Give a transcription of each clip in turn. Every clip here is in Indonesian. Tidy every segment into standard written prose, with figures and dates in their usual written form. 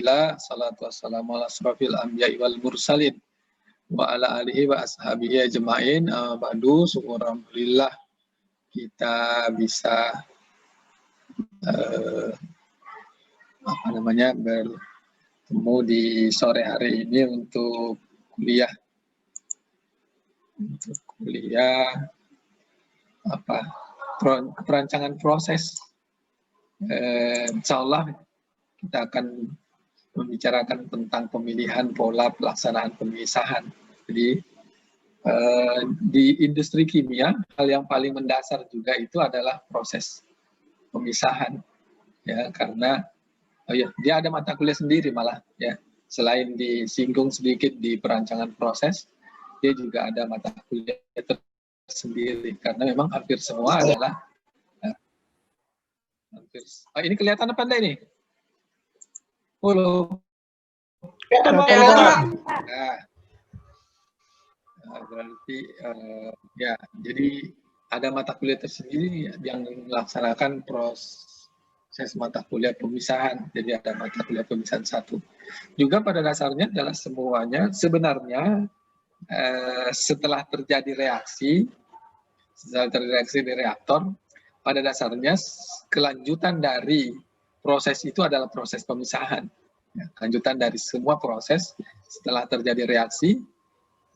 Alhamdulillah, salatu wassalamu ala asrafil anbiya'i wal mursalin wa ala alihi wa ashabihi ajma'in. Ba'du, syukur alhamdulillah kita bisa bertemu di sore hari ini untuk kuliah perancangan proses. Insya Allah kita akan membicarakan tentang pemilihan pola pelaksanaan pemisahan. Jadi di industri kimia, hal yang paling mendasar juga itu adalah proses pemisahan, ya, karena dia ada mata kuliah sendiri malah, ya, selain disinggung sedikit di perancangan proses, dia juga ada mata kuliah tersendiri karena memang hampir semua adalah ini kelihatan apa enggak ini? Halo. Berarti ya, jadi ada mata kuliah tersendiri yang melaksanakan proses mata kuliah pemisahan. Jadi ada mata kuliah pemisahan 1. Juga pada dasarnya adalah semuanya sebenarnya setelah terjadi reaksi di reaktor, pada dasarnya kelanjutan dari proses itu adalah proses pemisahan. Ya, kelanjutan dari semua proses setelah terjadi reaksi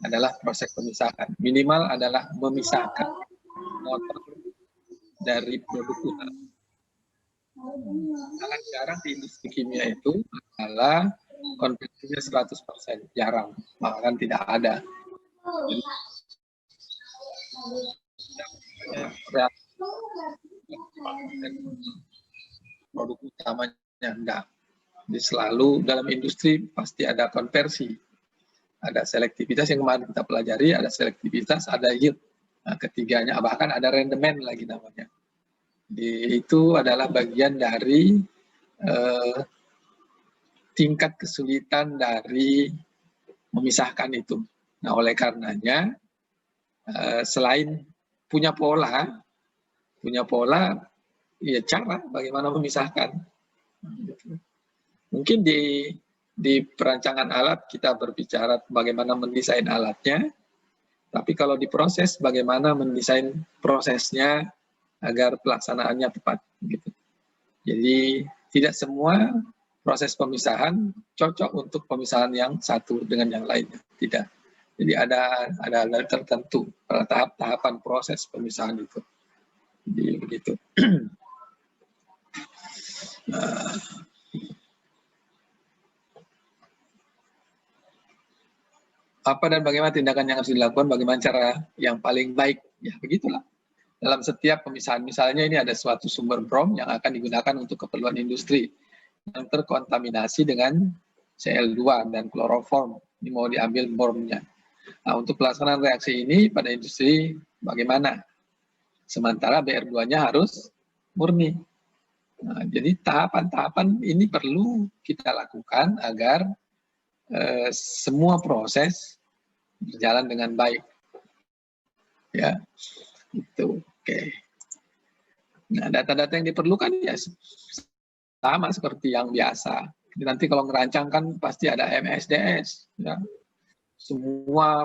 adalah proses pemisahan. Minimal adalah memisahkan motor dari produk utama. Sangat jarang di industri kimia itu adalah konversinya 100%, jarang, bahkan tidak ada. Produk utamanya enggak. Jadi selalu dalam industri pasti ada konversi, ada selektivitas yang kemarin kita pelajari, ada selektivitas, ada yield. Nah, ketiganya bahkan ada rendemen lagi namanya. Jadi, itu adalah bagian dari tingkat kesulitan dari memisahkan itu. Nah, oleh karenanya selain punya pola ya cara bagaimana memisahkan. Mungkin di perancangan alat kita berbicara bagaimana mendesain alatnya, tapi kalau di proses bagaimana mendesain prosesnya agar pelaksanaannya tepat, gitu. Jadi tidak semua proses pemisahan cocok untuk pemisahan yang satu dengan yang lainnya, tidak. Jadi ada tertentu pada tahap-tahapan proses pemisahan itu. Jadi begitu. Apa dan bagaimana tindakan yang harus dilakukan, bagaimana cara yang paling baik, ya begitulah. Dalam setiap pemisahan, misalnya ini ada suatu sumber brom yang akan digunakan untuk keperluan industri yang terkontaminasi dengan Cl2 dan kloroform, ini mau diambil bromnya. Nah, untuk pelaksanaan reaksi ini pada industri bagaimana? Sementara BR2-nya harus murni. Nah, jadi tahapan-tahapan ini perlu kita lakukan agar semua proses berjalan dengan baik. Ya, itu. Oke. Nah, data-data yang diperlukan ya sama seperti yang biasa. Nanti kalau ngerancang kan pasti ada MSDS, ya. Semua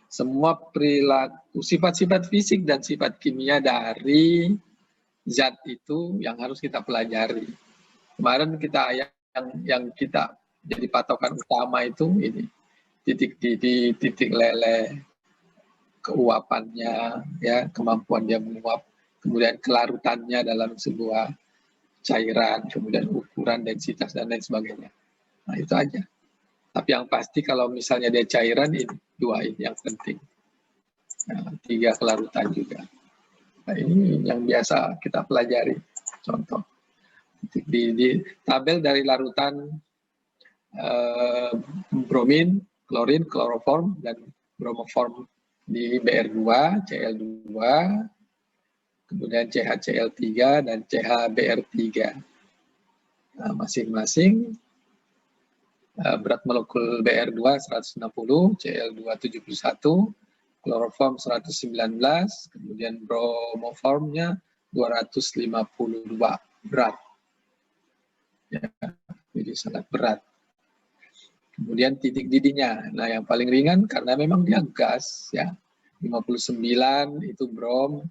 semua perilaku, sifat-sifat fisik dan sifat kimia dari zat itu yang harus kita pelajari. Kemarin kita yang kita jadi patokan utama itu ini titik leleh, keuapannya, ya, kemampuan dia menguap, kemudian kelarutannya dalam sebuah cairan, kemudian ukuran, densitas dan lain sebagainya. Nah, itu aja. Tapi yang pasti kalau misalnya dia cairan, ini 2 ini yang penting. Nah, 3 kelarutan juga. Nah, ini yang biasa kita pelajari. Contoh di tabel dari larutan bromin, klorin, kloroform, dan bromoform di BR2, Cl2, kemudian CHCl3 dan CHBr3. Nah, masing-masing berat molekul BR2 160, Cl2 71, kloroform 119, kemudian bromoformnya 252 berat. Ya, jadi sangat berat. Kemudian titik didihnya, nah yang paling ringan karena memang dia gas ya, 59 itu brom,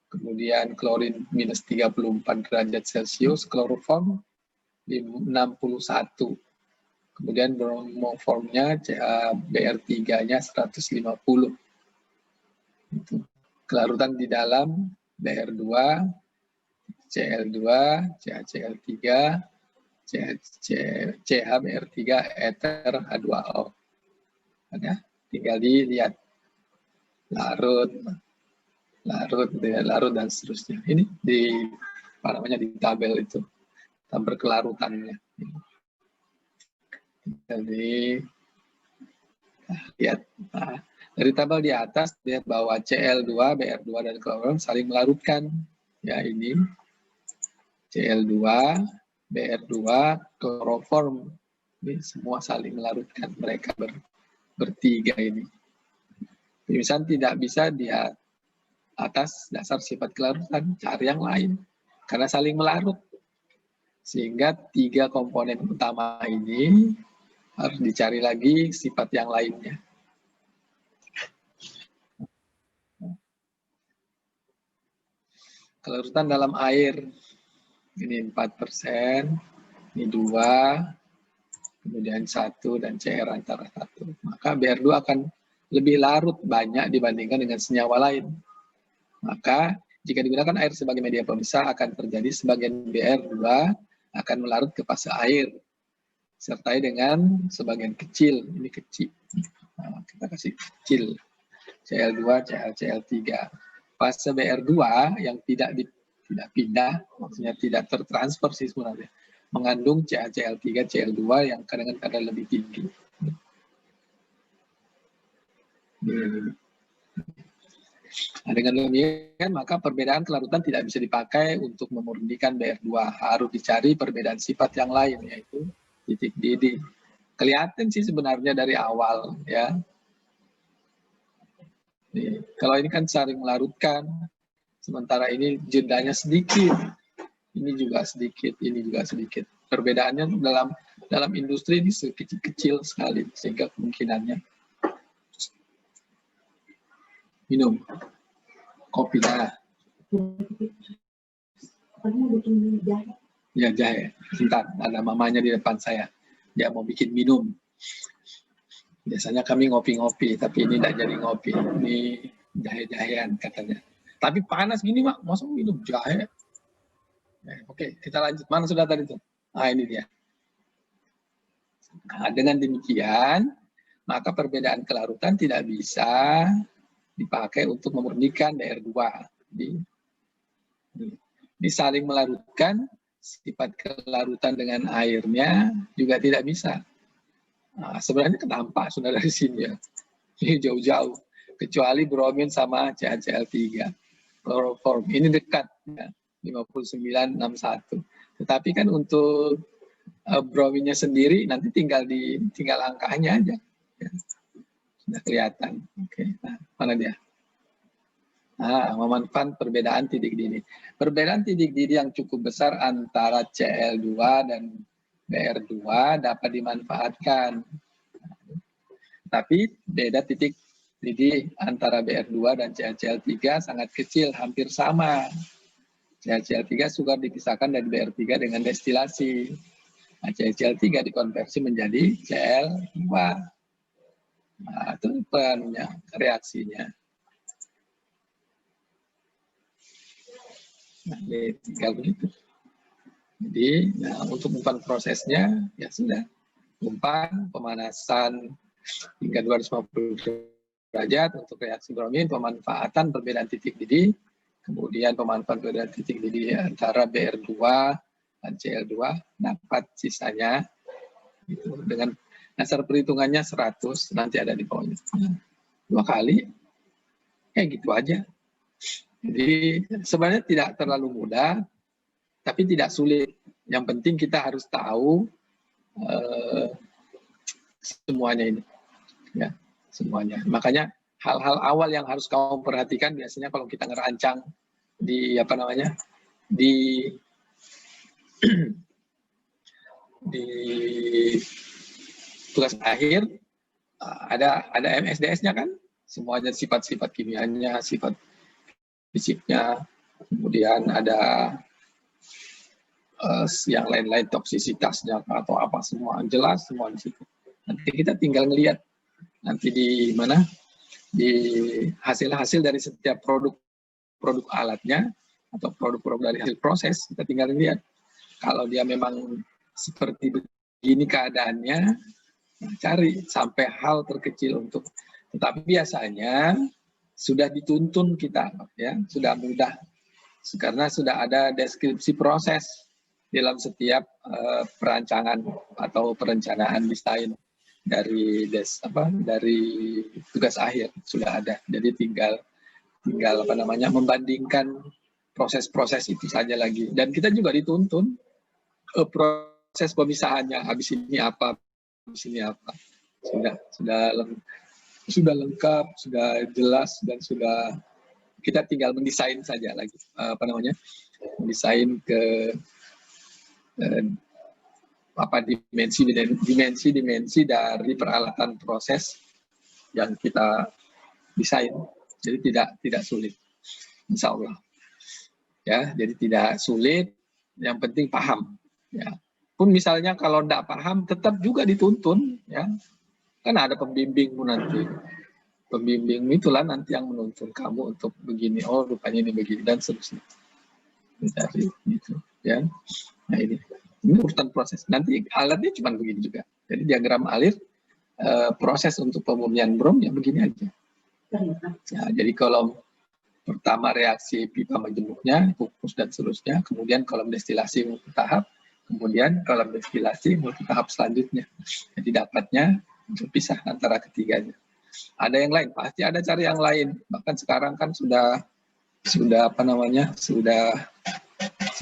kemudian klorin minus 34 derajat Celcius, kloroform 61, kemudian bromoformnya BR3-nya 150. Itu. Kelarutan di dalam BR2, Cl2, CaCl3, CHBr3, ether H2O. Ya, tinggal dilihat larut, dan seterusnya. Ini di apa namanya di tabel itu, tabel kelarutannya. Jadi lihat. Nah, dari tabel di atas lihat bahwa Cl2, Br2 dan kloroform saling melarutkan. Ya ini Cl2, Br2, kloroform ini semua saling melarutkan, mereka bertiga ini. Misalnya tidak bisa di atas dasar sifat kelarutan, cari yang lain karena saling melarut. Sehingga tiga komponen utama ini harus dicari lagi sifat yang lainnya. Kelarutan dalam air ini 4%, ini 2, kemudian 1 dan Cr antara 1. Maka Br2 akan lebih larut banyak dibandingkan dengan senyawa lain. Maka jika digunakan air sebagai media pemisah akan terjadi sebagian Br2 akan melarut ke fase air, sertai dengan sebagian kecil, ini kecil, nah, kita kasih kecil, Cl2, Cl3. Fase Br2 yang tidak pindah, maksudnya tidak tertransfer sih sebenarnya, mengandung CaCl3, Cl2 yang kadang-kadang lebih tinggi. Nah, dengan demikian maka perbedaan kelarutan tidak bisa dipakai untuk memurnikan Br2, harus dicari perbedaan sifat yang lain, yaitu titik didih. Kelihatan sih sebenarnya dari awal ya. Nih, kalau ini kan saling melarutkan, sementara ini jedanya sedikit, ini juga sedikit, ini juga sedikit. Perbedaannya dalam industri ini kecil sekali, sehingga kemungkinannya minum kopi dah. Ya jahe. Bentar, ada mamanya di depan saya. Dia mau bikin minum. Biasanya kami ngopi-ngopi, tapi ini tidak jadi ngopi. Ini jahe-jahean katanya. Tapi panas gini, Mak. Masa minum jahe? Oke, kita lanjut. Mana sudah tadi tuh? Nah, ini dia. Nah, dengan demikian, maka perbedaan kelarutan tidak bisa dipakai untuk memurnikan Br2. Ini saling melarutkan, sifat kelarutan dengan airnya juga tidak bisa. Nah, sebenarnya kenapa sudah dari sini ya. Ini jauh-jauh. Kecuali bromin sama CaCl3. Kloroform. Ini dekat ya. 5961. Tetapi kan untuk brominnya sendiri nanti tinggal angkanya aja. Ya. Sudah kelihatan. Oke. Nah, mana dia? Nah, memanfaatkan perbedaan titik didih. Perbedaan titik didih yang cukup besar antara Cl2 dan Br2 dapat dimanfaatkan. Tapi beda titik didih antara Br2 dan CaCl3 sangat kecil, hampir sama. CaCl3 sukar dipisahkan dari Br3 dengan destilasi. Nah, CaCl3 dikonversi menjadi Cl2. Nah, itu reaksinya. Nah, tinggal begitu. Jadi, nah, untuk umpan prosesnya, ya sudah. Umpan, pemanasan hingga 250 derajat untuk reaksi bromin, pemanfaatan perbedaan titik didih, kemudian pemanfaatan perbedaan titik didih antara Br2 dan Cl2, dapat sisanya. Gitu. Dengan dasar perhitungannya 100, nanti ada di bawahnya. 2 kali, kayak gitu aja. Jadi sebenarnya tidak terlalu mudah, tapi tidak sulit. Yang penting kita harus tahu semuanya ini, ya semuanya. Makanya hal-hal awal yang harus kamu perhatikan biasanya kalau kita ngerancang di di tugas akhir ada MSDS-nya kan, semuanya sifat-sifat kimianya, sifat fisiknya, kemudian ada yang lain-lain, toksisitasnya atau apa, semua jelas semua di situ. Nanti kita tinggal ngelihat nanti di mana, di hasil-hasil dari setiap produk alatnya atau produk-produk dari hasil proses, kita tinggal lihat kalau dia memang seperti begini keadaannya, cari sampai hal terkecil untuk. Tetapi biasanya sudah dituntun kita, ya, sudah mudah karena sudah ada deskripsi proses dalam setiap perancangan atau perencanaan desain dari dari tugas akhir sudah ada. Jadi tinggal apa namanya, membandingkan proses-proses itu saja lagi. Dan kita juga dituntun proses pemisahannya, habis ini apa, habis ini apa. Sudah lengkap, sudah jelas, dan sudah kita tinggal mendesain saja lagi, mendesain ke dimensi dari peralatan proses yang kita desain. Jadi tidak sulit, insya Allah. Ya, jadi tidak sulit, yang penting paham. Ya, pun misalnya kalau tidak paham, tetap juga dituntun. Ya, kan ada pembimbingmu nanti. Pembimbing itulah nanti yang menuntun kamu untuk begini, oh rupanya ini begini, dan seterusnya. Dari itu, ya. Nah ini urutan proses. Nanti alatnya cuma begini juga. Jadi diagram alir proses untuk pemurnian brom ya begini aja. Ya, jadi kolom pertama reaksi pipa majemuknya, kukus dan seterusnya, kemudian kolom destilasi multi tahap, kemudian kolom destilasi multi tahap selanjutnya. Jadi dapatnya berpisah antara ketiganya. Ada yang lain, pasti ada cari yang lain. Bahkan sekarang kan sudah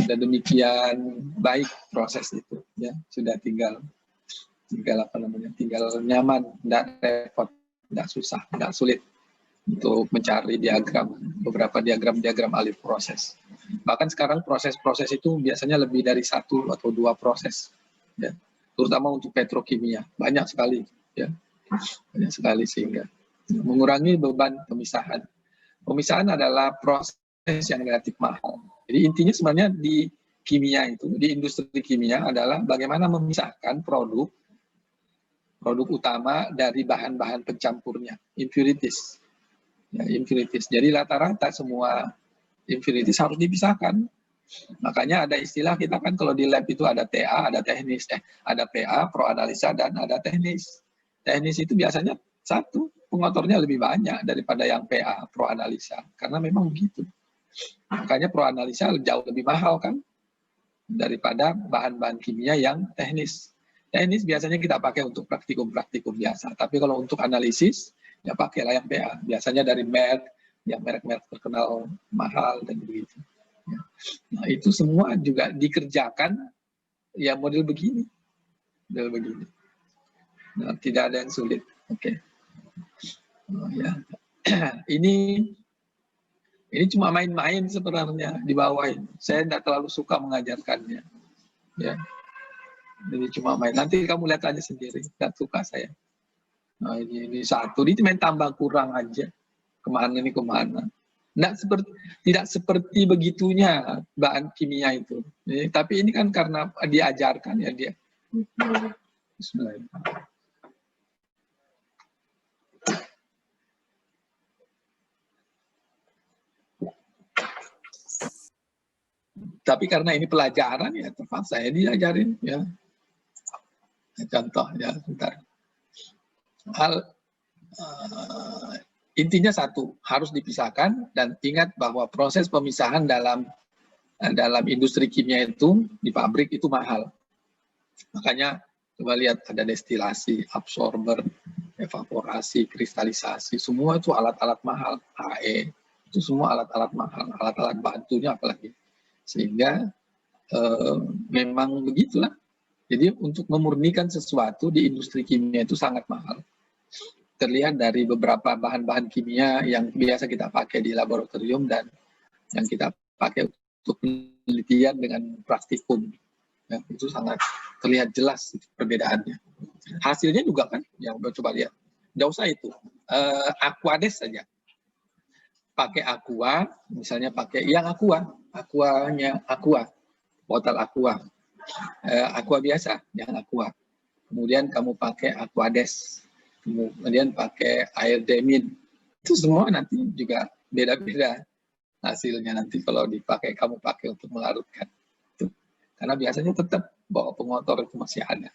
demikian baik proses itu, ya. Sudah tinggal nyaman, tidak repot, tidak susah, tidak sulit untuk mencari beberapa diagram alih proses. Bahkan sekarang proses-proses itu biasanya lebih dari 1 atau 2 proses, ya. Terutama untuk petrokimia, banyak sekali, ya. Banyak sekali, sehingga mengurangi beban pemisahan. Pemisahan adalah proses yang relatif mahal. Jadi intinya sebenarnya di kimia itu, di industri kimia adalah bagaimana memisahkan produk utama dari bahan-bahan pencampurnya, impurities. Ya, impurities. Jadi rata-rata semua impurities harus dipisahkan. Makanya ada istilah kita kan kalau di lab itu ada TA, ada teknis, ada PA, proanalisa, dan ada teknis. Teknis itu biasanya satu, pengotornya lebih banyak daripada yang PA, proanalisa. Karena memang begitu. Makanya proanalisa jauh lebih mahal kan daripada bahan-bahan kimia yang teknis. Teknis biasanya kita pakai untuk praktikum-praktikum biasa. Tapi kalau untuk analisis, ya pakailah yang PA. Biasanya dari yang merek-merek terkenal mahal dan begitu. Nah itu semua juga dikerjakan ya model begini. Nah, tidak ada yang sulit. Oke. Oh, ya. Ini cuma main-main sebenarnya di bawah ini. Saya tidak terlalu suka mengajarkannya. Ya. Ini cuma main. Nanti kamu lihat aja sendiri. Tidak suka saya. Nah, ini satu. Ini main tambah kurang aja. Kemana ini kemana. Tidak seperti begitunya bahan kimia itu. Tapi ini kan karena diajarkan ya dia. Bismillahirrahmanirrahim. Tapi karena ini pelajaran ya terpaksa ya diajarin ya. Contoh ya, bentar. Intinya satu, harus dipisahkan, dan ingat bahwa proses pemisahan dalam industri kimia itu di pabrik itu mahal. Makanya coba lihat ada destilasi, absorber, evaporasi, kristalisasi, semua itu alat-alat mahal. HE itu semua alat-alat mahal, alat-alat bantunya apalagi. Sehingga memang begitulah. Jadi untuk memurnikan sesuatu di industri kimia itu sangat mahal. Terlihat dari beberapa bahan-bahan kimia yang biasa kita pakai di laboratorium dan yang kita pakai untuk penelitian dengan praktikum. Ya, itu sangat terlihat jelas perbedaannya. Hasilnya juga kan, yang coba lihat. Nggak usah itu, Aquades saja. Pakai aqua, misalnya pakai yang aquanya aqua, botol aqua, aqua biasa, yang aqua. Kemudian kamu pakai Aquades, kemudian pakai air demin, itu semua nanti juga beda-beda hasilnya nanti kalau kamu pakai untuk melarutkan. Karena biasanya tetap bau pengotor itu masih ada.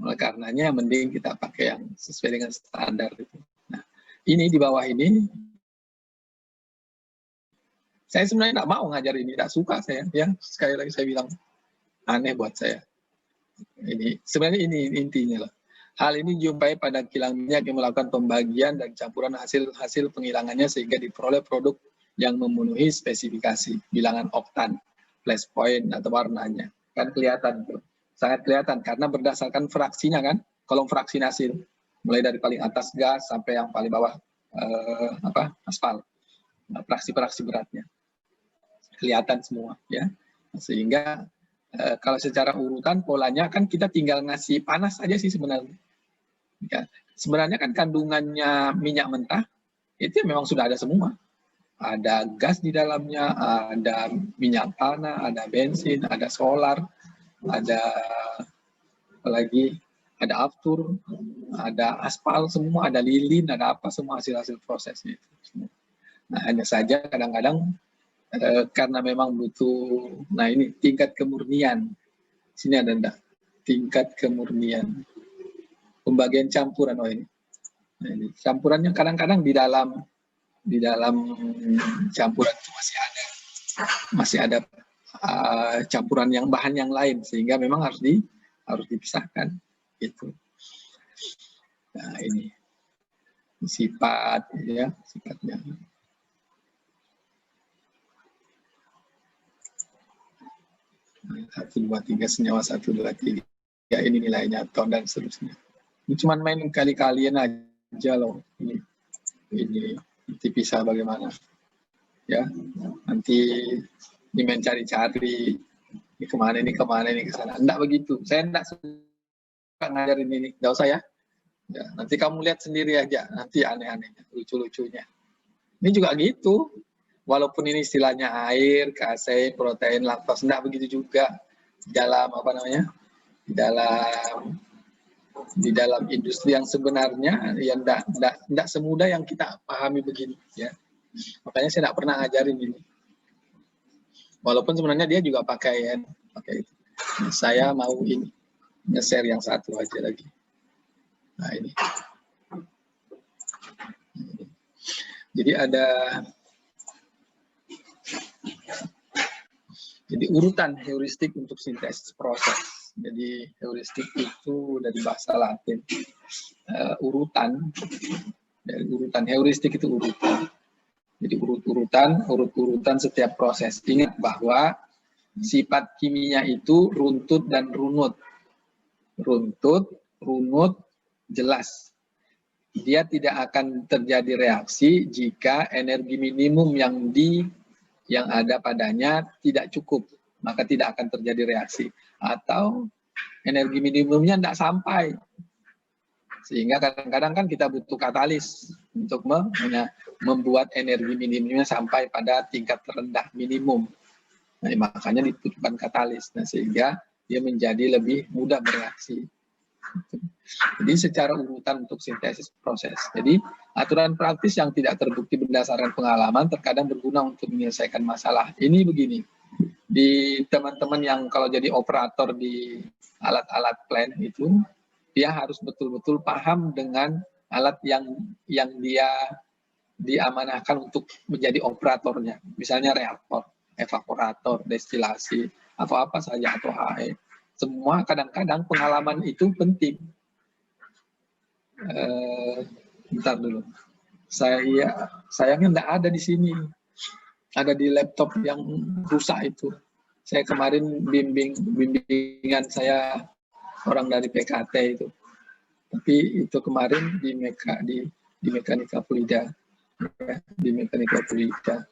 Oleh karenanya mending kita pakai yang sesuai dengan standar itu. Nah, ini di bawah ini saya sebenarnya tidak mau ngajar ini, tidak suka saya. Ya, sekali lagi saya bilang aneh buat saya. Ini sebenarnya ini intinya lah. Hal ini dijumpai pada kilang minyak yang melakukan pembagian dan campuran hasil penghilangannya sehingga diperoleh produk yang memenuhi spesifikasi bilangan oktan, flash point atau warnanya. Kan kelihatan tuh. Sangat kelihatan karena berdasarkan fraksinya kan, kolom fraksi hasil mulai dari paling atas gas sampai yang paling bawah aspal. Fraksi-fraksi beratnya. Kelihatan semua ya. Sehingga kalau secara urutan polanya kan kita tinggal ngasih panas aja sih sebenarnya. Ya, sebenarnya kan kandungannya minyak mentah itu memang sudah ada semua. Ada gas di dalamnya, ada minyak tanah, ada bensin, ada solar, ada apalagi ada aftur, ada aspal semua, ada lilin, ada apa semua hasil-hasil prosesnya itu. Nah, hanya saja kadang-kadang karena memang butuh, nah ini tingkat kemurnian. Sini ada enggak? Tingkat kemurnian. Pembagian campuran, oh ini. Nah, ini campurannya kadang-kadang di dalam campuran itu masih ada campuran yang bahan yang lain sehingga memang harus dipisahkan itu. Nah, ini sifat ya, sifatnya. 1, 2, 3 senyawa 1, 2, 3 ya ini nilainya ton dan seterusnya. Ini cuma main kali-kalian aja loh ini nanti bisa bagaimana ya nanti ini mencari-cari ini kemana ini ke sana. Enggak begitu, saya enggak suka ngajarin ini, enggak usah ya. Ya nanti kamu lihat sendiri aja nanti aneh-anehnya, lucu-lucunya. Ini juga gitu. Walaupun ini istilahnya air, kasein, protein, laktos, enggak begitu juga dalam apa namanya? Di dalam industri yang sebenarnya yang enggak semudah yang kita pahami begini ya. Makanya saya enggak pernah ngajarin ini. Walaupun sebenarnya dia juga pakai itu. Nah, saya mau ini nge-share yang satu aja lagi. Nah, ini. Jadi jadi urutan heuristik untuk sintesis proses. Jadi heuristik itu dari bahasa Latin. Urutan, dari urutan heuristik itu urutan. Jadi urut-urutan setiap proses. Ingat bahwa sifat kimia itu runtut dan runut. Runtut, runut, jelas. Dia tidak akan terjadi reaksi jika energi minimum yang ada padanya tidak cukup, maka tidak akan terjadi reaksi. Atau energi minimumnya tidak sampai. Sehingga kadang-kadang kan kita butuh katalis untuk membuat energi minimumnya sampai pada tingkat terendah minimum. Nah, makanya dibutuhkan katalis. Nah, sehingga dia menjadi lebih mudah bereaksi. Jadi secara urutan untuk sintesis proses. Jadi aturan praktis yang tidak terbukti berdasarkan pengalaman terkadang berguna untuk menyelesaikan masalah. Ini begini, di teman-teman yang kalau jadi operator di alat-alat plant itu, dia harus betul-betul paham dengan alat yang dia diamanahkan untuk menjadi operatornya. Misalnya reaktor, evaporator, destilasi, atau apa saja, atau HE. Semua kadang-kadang pengalaman itu penting. Bentar dulu. Sayangnya enggak ada di sini. Ada di laptop yang rusak itu. Saya kemarin bimbingan saya orang dari PKT itu. Tapi itu kemarin di Mekanika Fluida. Di Mekanika Fluida.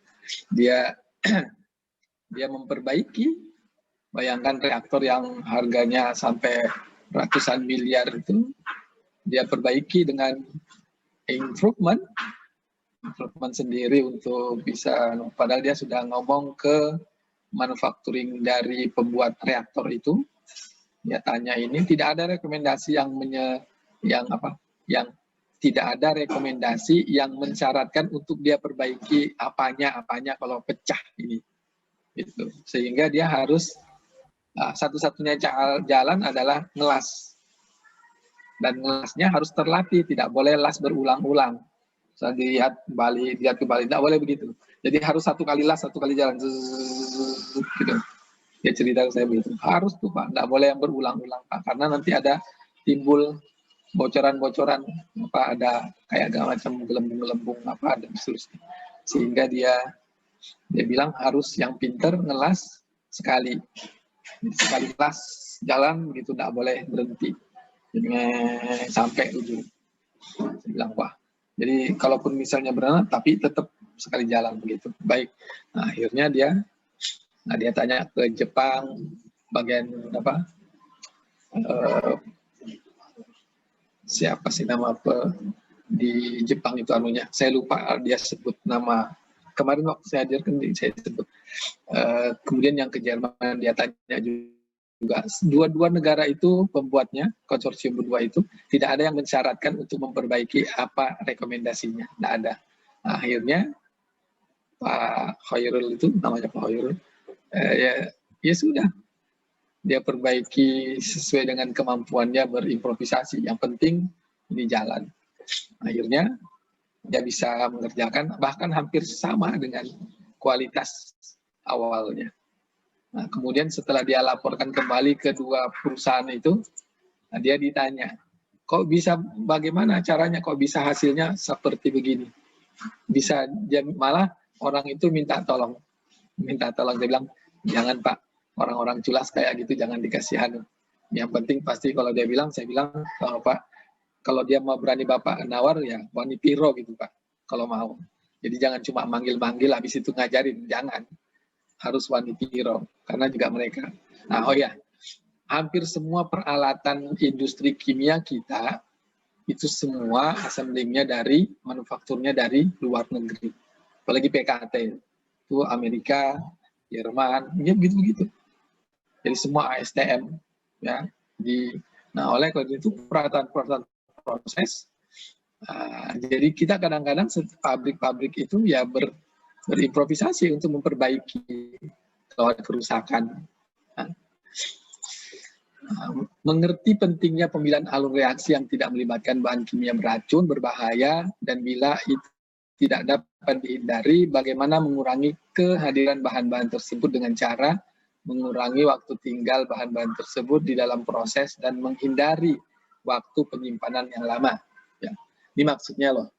Dia memperbaiki Bayangkan reaktor yang harganya sampai ratusan miliar itu, dia perbaiki dengan improvement sendiri untuk bisa, padahal dia sudah ngomong ke manufacturing dari pembuat reaktor itu, dia tanya ini tidak ada rekomendasi yang tidak ada rekomendasi yang mensyaratkan untuk dia perbaiki apanya kalau pecah ini, gitu. Sehingga dia harus satu-satunya jalan adalah ngelas, dan ngelasnya harus terlatih, tidak boleh las berulang-ulang. Saya lihat kembali, tidak boleh begitu. Jadi harus satu kali las, satu kali jalan, gitu. Dia cerita ke saya begitu. Harus tuh Pak, tidak boleh yang berulang-ulang Pak, karena nanti ada timbul bocoran-bocoran, ada kayak macam gelembung-gelembung dan seterusnya. Sehingga dia bilang harus yang pinter ngelas sekali las jalan gitu, tidak boleh berhenti. Jadi sampai ujung. Saya bilang wah. Jadi kalaupun misalnya berenang, tapi tetap sekali jalan begitu. Baik. Nah, akhirnya dia tanya ke Jepang, bagian siapa sih nama di Jepang itu anunya. Saya lupa dia sebut nama. Kemarin waktu saya ajarkan saya sebut. Kemudian yang ke Jerman dia tanya juga. Dua negara itu pembuatnya, konsorsium berdua itu, tidak ada yang mensyaratkan untuk memperbaiki apa rekomendasinya. Tidak ada. Nah, akhirnya Pak Khairul itu, namanya Pak Khairul, ya sudah. Dia perbaiki sesuai dengan kemampuannya berimprovisasi. Yang penting ini jalan. Akhirnya dia bisa mengerjakan bahkan hampir sama dengan kualitas awalnya. Nah, kemudian setelah dia laporkan kembali ke dua perusahaan itu, dia ditanya, kok bisa, bagaimana caranya, kok bisa hasilnya seperti begini? Bisa, dia malah orang itu minta tolong. Dia bilang, jangan Pak, orang-orang culas kayak gitu jangan dikasihan. Yang penting pasti kalau dia bilang, saya bilang, kalau Pak, kalau dia mau berani Bapak nawar, ya wani piro gitu Pak, kalau mau. Jadi jangan cuma manggil-manggil, habis itu ngajarin, jangan. Harus wani piro, karena juga mereka. Nah, hampir semua peralatan industri kimia kita, itu semua assemblingnya dari, manufakturnya dari luar negeri. Apalagi PKT, itu Amerika, Jerman, ya begitu-begitu. Jadi semua ASTM, ya. Nah, oleh karena itu peralatan proses, jadi kita kadang-kadang pabrik-pabrik itu ya berimprovisasi untuk memperbaiki kalau ada kerusakan. Mengerti pentingnya pemilihan alur reaksi yang tidak melibatkan bahan kimia beracun, berbahaya, dan bila itu tidak dapat dihindari, bagaimana mengurangi kehadiran bahan-bahan tersebut dengan cara mengurangi waktu tinggal bahan-bahan tersebut di dalam proses dan menghindari waktu penyimpanan yang lama. Ya. Ini maksudnya loh,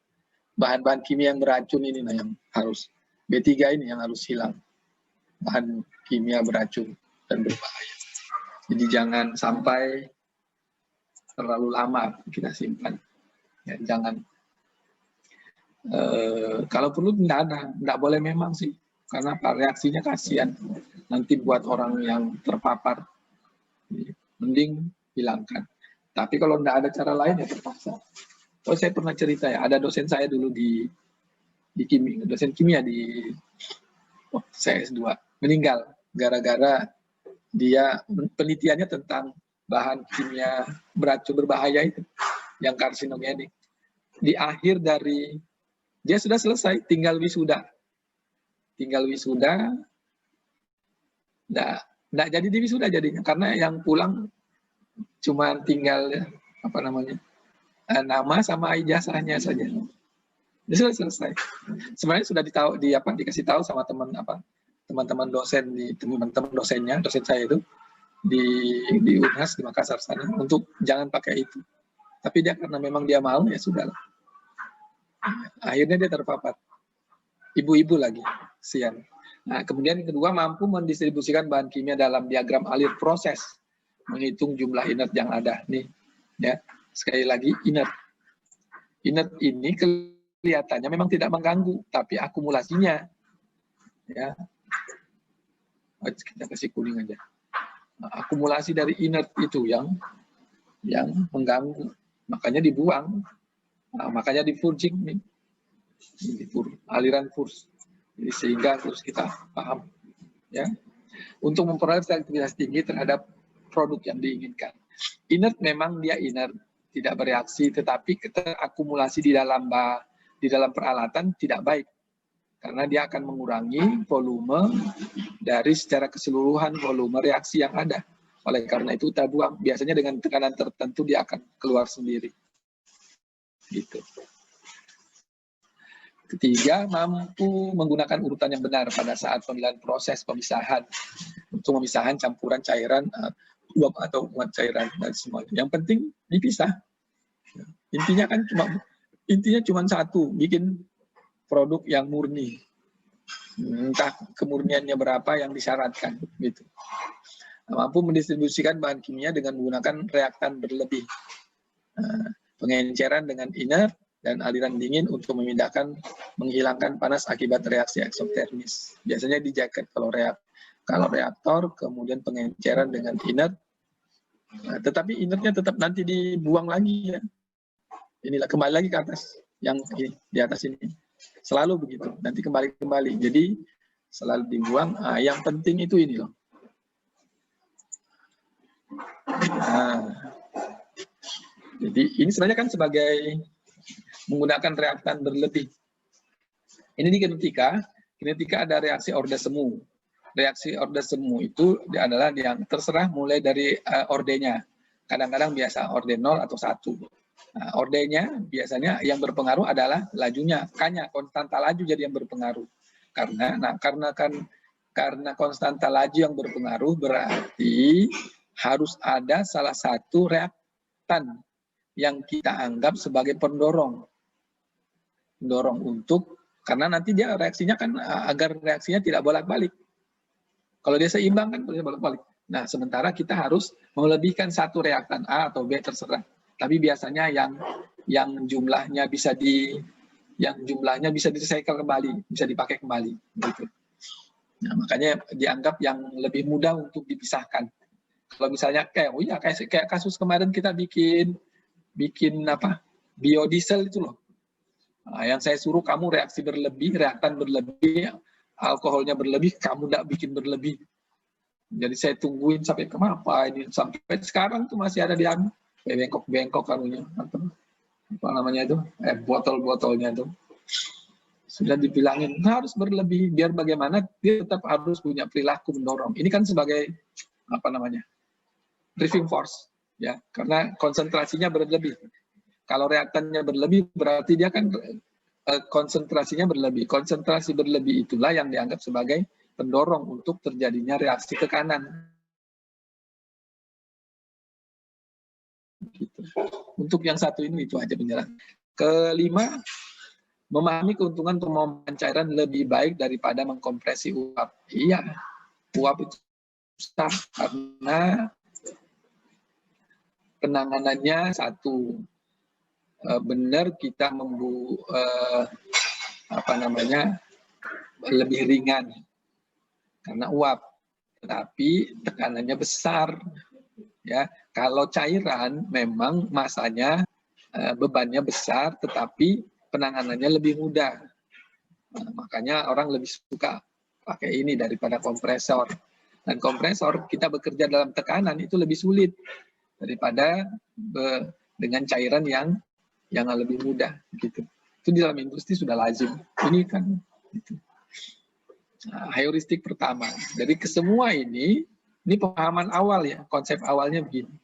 bahan-bahan kimia yang beracun ini yang harus, B3 ini yang harus hilang. Bahan kimia beracun dan berbahaya. Jadi jangan sampai terlalu lama kita simpan. Ya, jangan. Kalau perlu tidak boleh memang sih. Karena reaksinya kasihan. Nanti buat orang yang terpapar. Mending hilangkan. Tapi kalau tidak ada cara lain ya terpaksa. Oh, saya pernah cerita ya, ada dosen saya dulu di kimia, dosen kimia di saya S2, meninggal gara-gara dia penelitiannya tentang bahan kimia beracun berbahaya itu, yang karsinogenik. Di akhir dari, dia sudah selesai, tinggal wisuda. Nggak jadi di wisuda jadinya, karena yang pulang cuma tinggal nama sama ijazahnya saja. Dia sudah selesai. Sebenarnya sudah dikasih tahu sama teman-teman dosen dosen saya itu di Unhas di Makassar sana untuk jangan pakai itu. Tapi dia karena memang dia mau, ya sudahlah. Akhirnya dia terpapar. Ibu-ibu lagi, sian. Nah, kemudian yang kedua, mampu mendistribusikan bahan kimia dalam diagram alir proses, menghitung jumlah inert yang ada. Nih, ya. Sekali lagi, inert. Inert ini kelihatannya memang tidak mengganggu, tapi akumulasinya, ya. Kita kasih kuning aja. akumulasi dari inert itu yang mengganggu, makanya dibuang. Nah, makanya di purging nih, aliran purge. Jadi sehingga terus kita paham, ya, untuk memperoleh selektivitas tinggi terhadap produk yang diinginkan. Inert memang dia inert, tidak bereaksi, tetapi terakumulasi di dalam peralatan tidak baik, karena dia akan mengurangi volume dari secara keseluruhan volume reaksi yang ada. Oleh karena itu kita buang. Biasanya dengan tekanan tertentu dia akan keluar sendiri. Gitu. Ketiga, mampu menggunakan urutan yang benar pada saat pemilihan proses pemisahan untuk memisahkan campuran cairan uap atau muat cairan dan semuanya. Yang penting dipisah. Intinya cuma satu, bikin produk yang murni. Entah kemurniannya berapa yang disyaratkan, gitu. Mampu mendistribusikan bahan kimia dengan menggunakan reaktan berlebih, pengenceran dengan inert dan aliran dingin untuk menghilangkan panas akibat reaksi eksotermis. Biasanya di jaket kalau reaktor, kemudian pengenceran dengan inert, tetapi inertnya tetap nanti dibuang lagi, ya. Inilah kembali lagi ke atas, yang di atas ini selalu begitu, nanti kembali. Jadi selalu dibuang. Yang penting itu ini loh. Jadi ini sebenarnya kan sebagai menggunakan reaktan berlebih. Ini di kinetika ada reaksi orde semu. Reaksi orde semu itu adalah yang terserah mulai dari ordenya. Kadang-kadang biasa orde 0 atau 1. Nah, ordenya biasanya yang berpengaruh adalah lajunya, K-nya, konstanta laju jadi yang berpengaruh. Karena konstanta laju yang berpengaruh berarti harus ada salah satu reaktan yang kita anggap sebagai pendorong untuk, karena nanti dia reaksinya kan agar reaksinya tidak bolak-balik. Kalau dia seimbang kan bisa bolak-balik. Nah, sementara kita harus melebihkan satu reaktan A atau B terserah. Tapi biasanya yang jumlahnya bisa direcycle kembali, bisa dipakai kembali, gitu. Nah, makanya dianggap yang lebih mudah untuk dipisahkan. Kalau misalnya kayak kasus kemarin kita bikin biodiesel itu loh. Nah, yang saya suruh kamu reaksi berlebih, reaktan berlebih, alkoholnya berlebih, kamu tidak bikin berlebih. Jadi saya tungguin sampai kenapa ini, sampai sekarang tuh masih ada di bengkok kanunya, apa namanya itu, botol-botolnya itu. Sudah dibilangin harus berlebih, biar bagaimana dia tetap harus punya perilaku mendorong. Ini kan sebagai driving force, ya, karena konsentrasinya berlebih. Kalau reaktannya berlebih berarti dia kan konsentrasinya berlebih. Konsentrasi berlebih itulah yang dianggap sebagai pendorong untuk terjadinya reaksi tekanan. Gitu. Untuk yang satu ini itu aja penjelasan. Kelima, memahami keuntungan pemompahan cairan lebih baik daripada mengkompresi uap. Iya, uap itu besar karena penanganannya satu, benar kita lebih ringan karena uap, tetapi tekanannya besar. Ya, kalau cairan memang masanya bebannya besar, tetapi penanganannya lebih mudah. Nah, makanya orang lebih suka pakai ini daripada kompresor. Dan kompresor kita bekerja dalam tekanan itu lebih sulit daripada dengan cairan yang lebih mudah. Gitu. Itu di dalam industri sudah lazim. Ini kan gitu. Nah, heuristik pertama. Jadi kesemua ini pemahaman awal ya, konsep awalnya begini.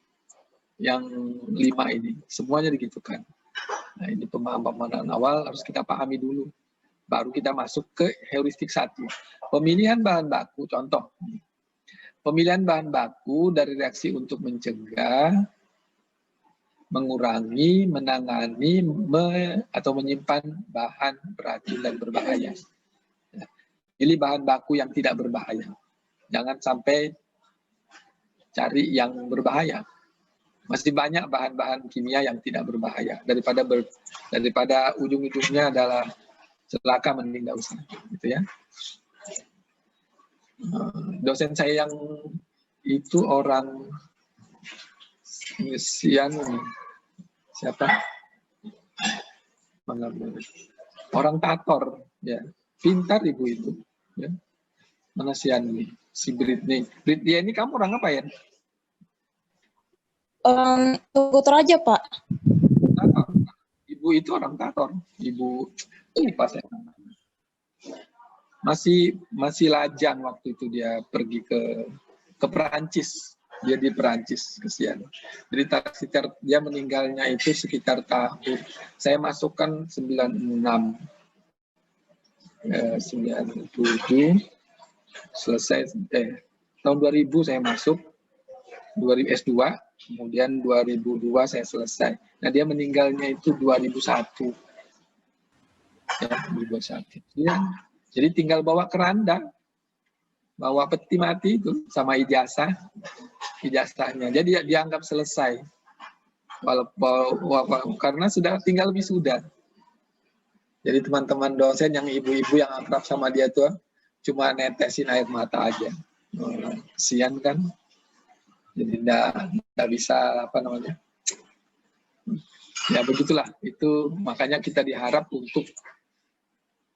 Yang 5 ini, semuanya digitukan. Nah, ini pemahaman awal harus kita pahami dulu. Baru kita masuk ke heuristik 1. Pemilihan bahan baku, contoh. Pemilihan bahan baku dari reaksi untuk mencegah, mengurangi, menangani, atau menyimpan bahan beracun dan berbahaya. Pilih bahan baku yang tidak berbahaya. Jangan sampai cari yang berbahaya. Masih banyak bahan-bahan kimia yang tidak berbahaya. Daripada ujung-ujungnya adalah celaka, mending tidak usah. Gitu ya. Dosen saya itu orang Sian, siapa? Orang Tator, ya, pintar ibu itu, ya. Mana si Anmi, si Britney. Britney ini kamu orang apa ya? Orang Tugu Toraja, Pak. Tator. Ibu itu orang Tator. Ibu lupa saya. Masih lajang waktu itu dia pergi ke Perancis. Dia di Perancis, kesian. Jadi dia meninggalnya itu sekitar tahun, saya masukkan 96, 97, selesai, tahun 2000 saya masuk, 2000 S2, kemudian 2002 saya selesai. Nah dia meninggalnya itu 2001, ya 2001. Ya, jadi tinggal bawa keranda, bawa peti mati itu sama ijazahnya. Jadi dianggap selesai, karena sudah tinggal wisuda. Jadi teman-teman dosen yang ibu-ibu yang akrab sama dia tuh cuma netesin air mata aja. Kesian kan? Jadi nggak bisa apa namanya. Ya begitulah. Itu makanya kita diharap untuk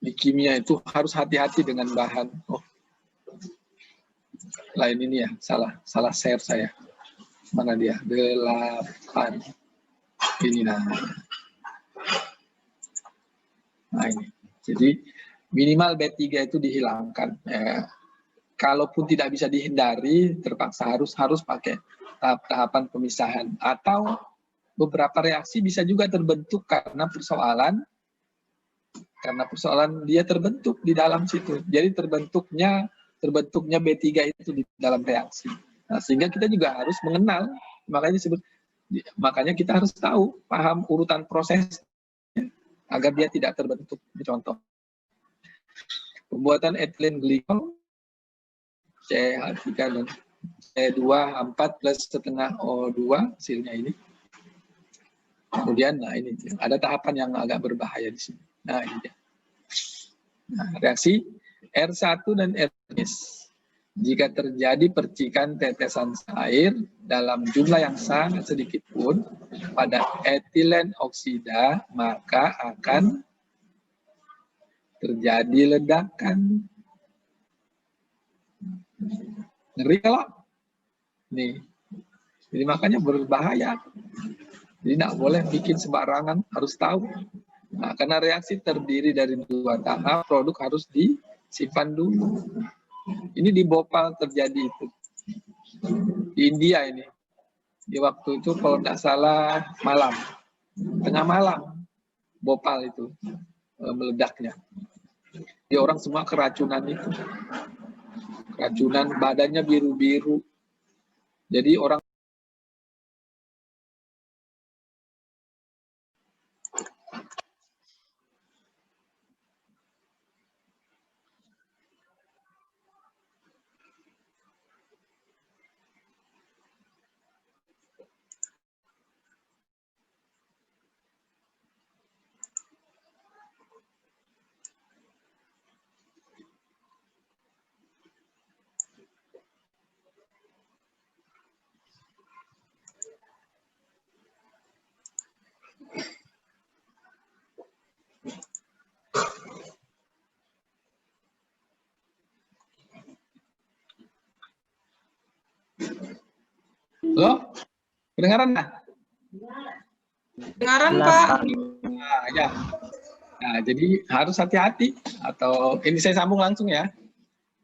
di kimia itu harus hati-hati dengan bahan. Oh, lain ini ya, salah share saya. Mana dia? 8. Ini nah ini. Jadi minimal B3 itu dihilangkan. Kalaupun tidak bisa dihindari, terpaksa harus pakai tahap-tahapan pemisahan. Atau beberapa reaksi bisa juga terbentuk karena persoalan dia terbentuk di dalam situ. Jadi terbentuknya B3 itu di dalam reaksi. Nah, sehingga kita juga harus mengenal, makanya kita harus tahu, paham urutan proses agar dia tidak terbentuk. Contoh, pembuatan ethylene glikol CH3 dan C2H4 plus setengah O2 hasilnya ini. Kemudian, nah ini ada tahapan yang agak berbahaya di sini. Nah ini dia. Nah, reaksi R1 dan R3. Jika terjadi percikan tetesan air dalam jumlah yang sangat sedikit pun pada etilen oksida, maka akan terjadi ledakan. Ngeri kalau nih, jadi makanya berbahaya. Jadi tidak boleh bikin sembarangan, harus tahu. Nah, karena reaksi terdiri dari 2 tahap, produk harus disimpan dulu. Ini di Bhopal terjadi itu. Di India ini. Di waktu itu kalau tidak salah malam. Tengah malam. Bhopal itu meledaknya. Di orang semua keracunan itu. Keracunan, badannya biru-biru. Jadi orang Loh, kedengaran nggak? Dengaran, Pak. Nah, ya. Nah, jadi harus hati-hati. Atau ini saya sambung langsung ya.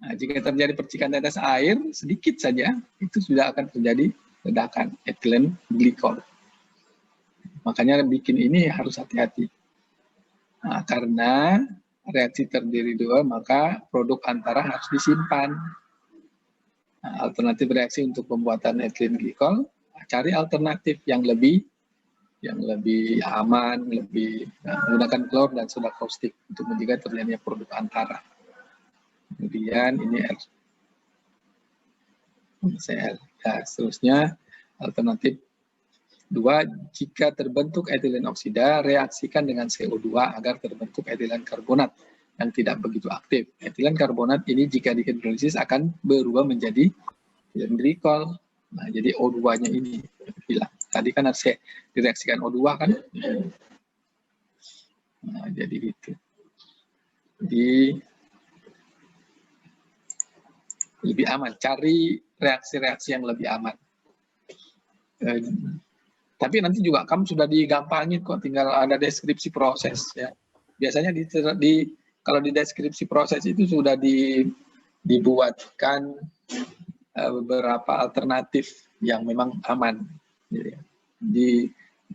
Nah, jika terjadi percikan tetes air sedikit saja, itu sudah akan terjadi ledakan ethylene glikol. Makanya bikin ini harus hati-hati. Nah, karena reaksi terdiri 2, maka produk antara harus disimpan. Nah, alternatif reaksi untuk pembuatan ethylene glikol, cari alternatif yang lebih aman, menggunakan klor dan soda kaustik untuk mencegah terjadinya produk antara. Kemudian ini RCl. Nah, seterusnya alternatif 2, jika terbentuk etilen oksida, reaksikan dengan CO2 agar terbentuk etilen karbonat yang tidak begitu aktif. Etilen karbonat ini jika dihidrolisis akan berubah menjadi dan glikol. Nah, jadi O2-nya ini hilang. Tadi kan harus direaksikan O2 kan. Nah, jadi gitu. Jadi lebih aman, cari reaksi-reaksi yang lebih aman. Tapi nanti juga kamu sudah digampangin kok, tinggal ada deskripsi proses ya. Biasanya kalau di deskripsi proses itu sudah dibuatkan beberapa alternatif yang memang aman. Jadi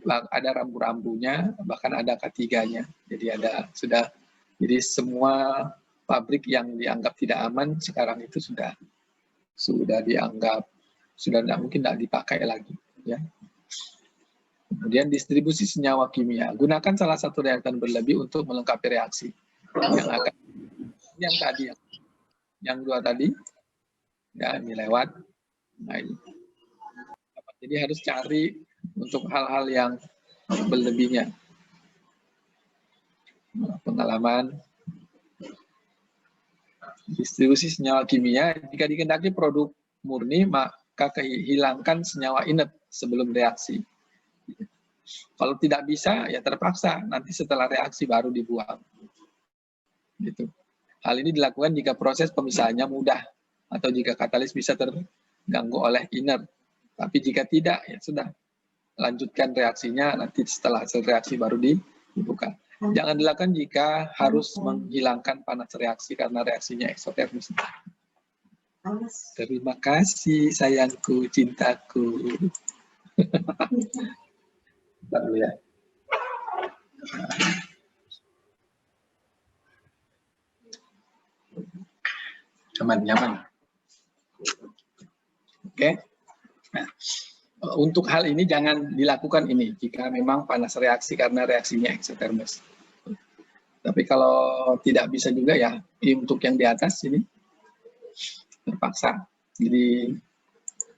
ada rambu-rambunya, bahkan ada K3-nya. Jadi jadi semua pabrik yang dianggap tidak aman sekarang itu sudah dianggap mungkin tidak dipakai lagi ya. Kemudian distribusi senyawa kimia, gunakan salah satu reaktan berlebih untuk melengkapi reaksi yang dua tadi ya, ini lewat. Nah, ini. Jadi harus cari untuk hal-hal yang berlebihnya. Pengalaman distribusi senyawa kimia, jika dikehendaki produk murni maka hilangkan senyawa inert sebelum reaksi. Kalau tidak bisa ya terpaksa, nanti setelah reaksi baru dibuang. Gitu. Hal ini dilakukan jika proses pemisahannya mudah atau jika katalis bisa terganggu oleh inert. Tapi jika tidak ya sudah, lanjutkan reaksinya, nanti setelah hasil reaksi baru dibuka. Jangan dilakukan jika harus menghilangkan panas reaksi karena reaksinya eksotermis. Terima kasih sayangku, cintaku. Bentar dulu ya. Nyaman. Oke. Nah, untuk hal ini jangan dilakukan ini jika memang panas reaksi karena reaksinya eksotermis. Tapi kalau tidak bisa juga ya, untuk yang di atas ini terpaksa. Jadi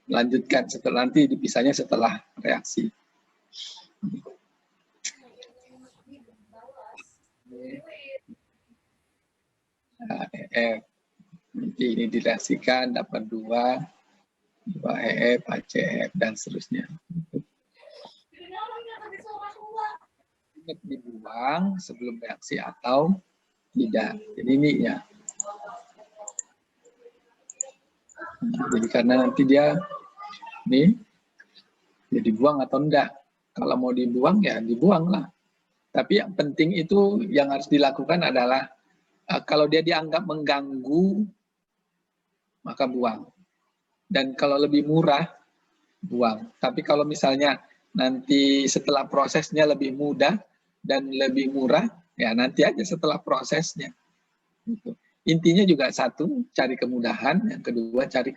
lanjutkan nanti dipisahnya setelah reaksi. Nanti ini direaksikan dapat 2 EF, HCF dan seterusnya. Dibuang sebelum reaksi atau tidak. Jadi ini ya. Jadi karena nanti dia nih ya dibuang atau enggak. Kalau mau dibuang ya dibuang lah. Tapi yang penting itu yang harus dilakukan adalah kalau dia dianggap mengganggu maka buang. Dan kalau lebih murah buang. Tapi kalau misalnya nanti setelah prosesnya lebih mudah dan lebih murah, ya nanti aja setelah prosesnya. Gitu. Intinya juga satu, cari kemudahan, yang kedua cari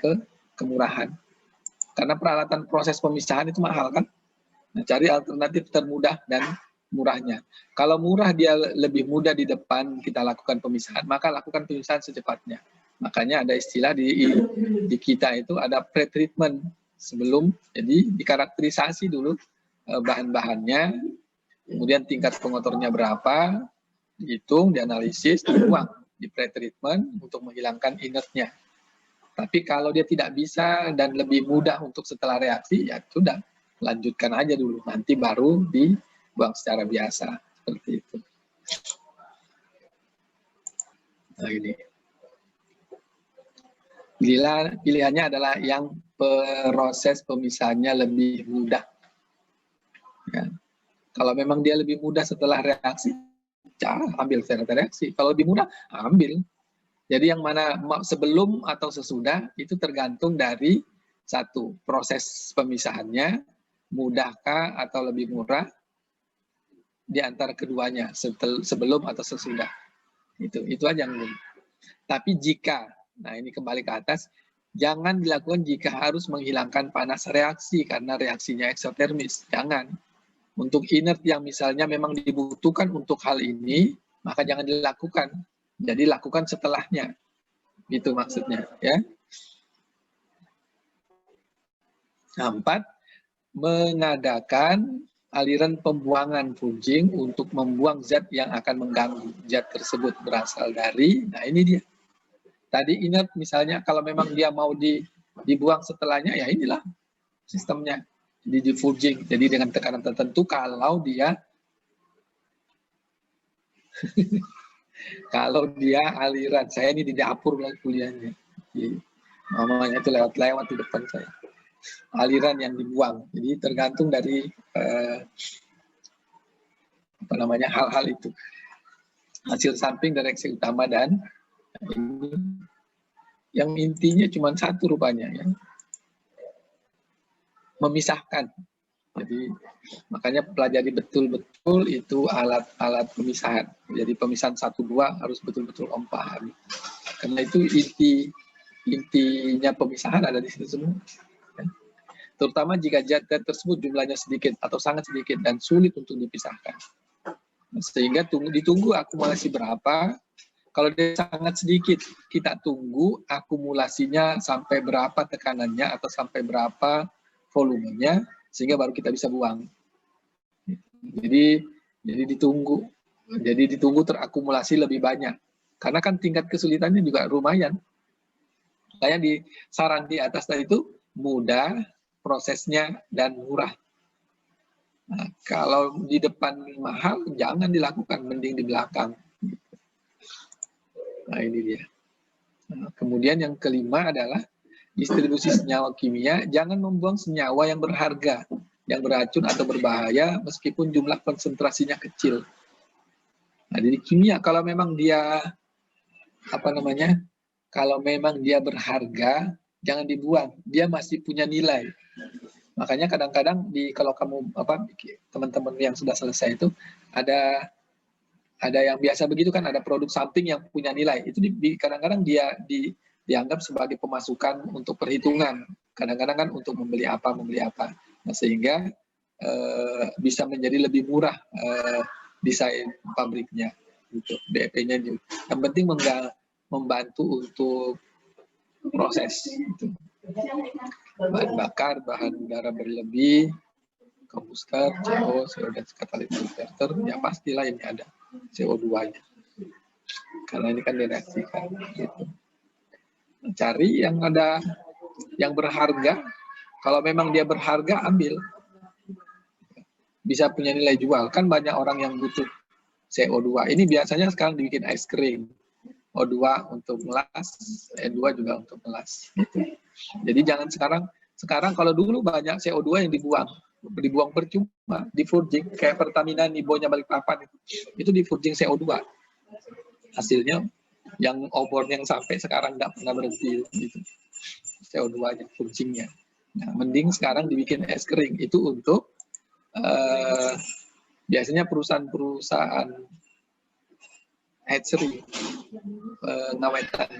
kemurahan. Karena peralatan proses pemisahan itu mahal kan? Nah, cari alternatif termudah dan murahnya. Kalau murah dia lebih mudah di depan kita lakukan pemisahan, maka lakukan pemisahan secepatnya. Makanya ada istilah di kita itu ada pre-treatment sebelum, jadi dikarakterisasi dulu bahan-bahannya, kemudian tingkat pengotornya berapa, dihitung, dianalisis, dibuang di pre-treatment untuk menghilangkan inertnya. Tapi kalau dia tidak bisa dan lebih mudah untuk setelah reaksi, ya sudah, lanjutkan aja dulu, nanti baru dibuang secara biasa, seperti itu. Nah ini. Pilihannya adalah yang proses pemisahannya lebih mudah. Ya. Kalau memang dia lebih mudah setelah reaksi, ambil setelah reaksi. Kalau lebih mudah, ambil. Jadi yang mana sebelum atau sesudah itu tergantung dari satu, proses pemisahannya, mudahkah atau lebih murah di antara keduanya, sebelum atau sesudah. Itu aja yang belum. Tapi jika, nah ini kembali ke atas, jangan dilakukan jika harus menghilangkan panas reaksi karena reaksinya eksotermis. Jangan. Untuk inert yang misalnya memang dibutuhkan untuk hal ini, maka jangan dilakukan. Jadi lakukan setelahnya. Itu maksudnya. Ya. 4. Mengadakan aliran pembuangan purging untuk membuang zat yang akan mengganggu. Zat tersebut berasal dari, nah ini dia. Tadi inert misalnya kalau memang dia mau dibuang setelahnya, ya inilah sistemnya. Jadi di forging, jadi dengan tekanan tertentu kalau dia kalau dia aliran, saya ini di dapur lagi kuliahnya. Mamanya itu lewat-lewat di depan saya. Aliran yang dibuang. Jadi tergantung dari hal-hal itu. Hasil samping dari reaksi utama dan ini yang intinya cuma satu rupanya ya. Memisahkan. Jadi makanya pelajari betul-betul itu alat-alat pemisahan. Jadi pemisahan 1, 2 harus betul-betul Om pahami. Karena itu intinya pemisahan ada di situ semua. Terutama jika zat tersebut jumlahnya sedikit atau sangat sedikit dan sulit untuk dipisahkan. Sehingga ditunggu akumulasi berapa. Kalau dia sangat sedikit, kita tunggu akumulasinya sampai berapa tekanannya atau sampai berapa volumenya, sehingga baru kita bisa buang. Jadi ditunggu. Jadi ditunggu terakumulasi lebih banyak. Karena kan tingkat kesulitannya juga lumayan. Kayak di saran di atas tadi itu mudah, prosesnya, dan murah. Nah, kalau di depan mahal, jangan dilakukan, mending di belakang. Nah, ini dia. Nah, kemudian yang kelima adalah distribusi senyawa kimia. Jangan membuang senyawa yang berharga, yang beracun atau berbahaya, meskipun jumlah konsentrasinya kecil. Nah, jadi kimia, kalau memang dia, kalau memang dia berharga, jangan dibuang. Dia masih punya nilai. Makanya kadang-kadang kalau kamu teman-teman yang sudah selesai itu ada yang biasa begitu kan, ada produk samping yang punya nilai. Itu kadang-kadang dia dianggap sebagai pemasukan untuk perhitungan. Kadang-kadang kan untuk membeli apa. Nah, sehingga bisa menjadi lebih murah desain pabriknya, gitu, BEP-nya. Yang penting membantu untuk proses. Gitu. Bahan bakar, bahan udara berlebih, kombuster, CO, dan catalytic converter, ya pastilah ini ada CO2-nya. Karena ini kan direaksikan. Gitu. Cari yang ada, yang berharga. Kalau memang dia berharga, ambil. Bisa punya nilai jual. Kan banyak orang yang butuh CO2. Ini biasanya sekarang dibikin es krim. O2 untuk melas, E2 juga untuk melas. Gitu. Jadi jangan sekarang kalau dulu banyak CO2 yang dibuang percuma, di forging, kayak Pertamina Nibonya Balikpapan itu di forging CO2. Hasilnya yang obor yang sampai sekarang nggak pernah berhenti gitu. CO2-nya, forgingnya. Nah, mending sekarang dibikin es kering, itu untuk biasanya perusahaan hatchery, pengawetan